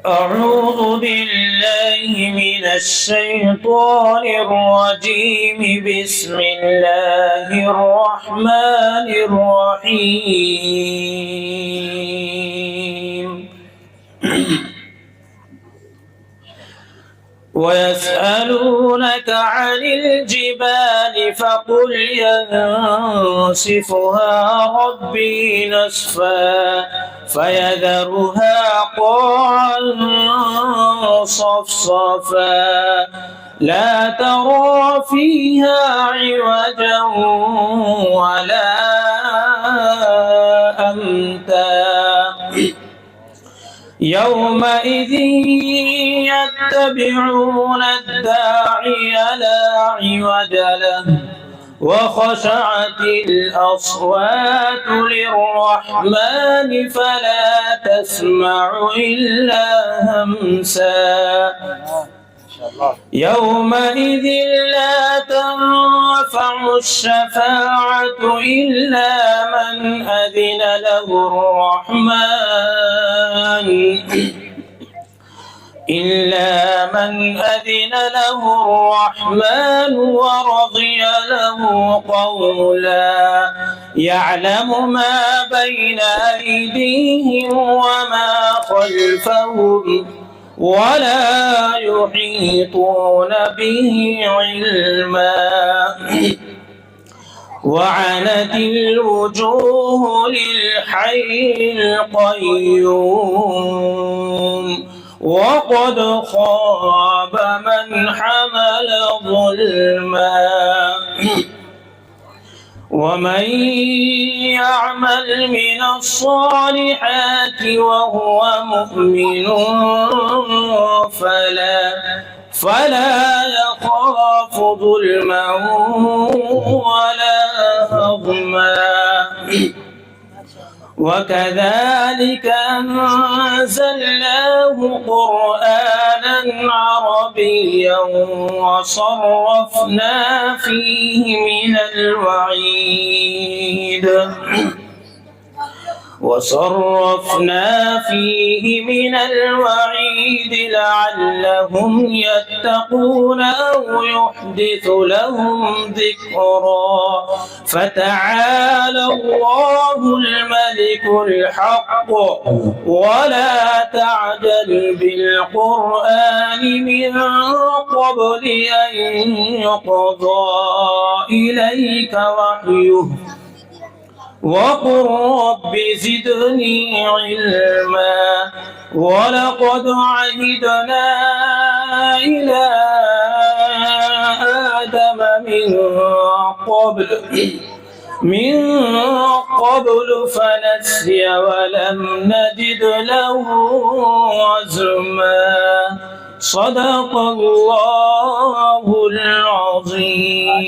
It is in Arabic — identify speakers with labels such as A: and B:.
A: أعوذ بالله من الشيطان الرجيم. بسم الله الرحمن الرحيم. ويسألونك عن الجبال فقل ينسفها ربي نسفا فيذرها قاعا صفصفا لا ترى فيها عوجا ولا أمتا يومئذ يتبعون الداعي لا عوج له وخشعت الأصوات للرحمن فلا تسمع إلا همسا يومئذ لا تنفع الشفاعة إلا من أذن له الرحمن ورضي له قولا يعلم ما بين أيديهم وما خلفهم ولا يحيطون به علما وعنت الوجوه للحي القيوم وقد خاب من حمل ظلما ومن يعمل من الصالحات وهو مؤمن فلا يخاف ظلما ولا هضما وكذلك أنزلناه قرآنا عربيا وصرفنا فيه من الوعيد لعلهم يتقون أو يحدث لهم ذكرا فتعالى الله الملك الحق ولا تعجل بالقرآن من قبل أن يقضى إليك وحيه وقل رب زدني علما ولقد عهدنا إلى آدم من قبل فنسي ولم نجد له عزما صدق الله العظيم.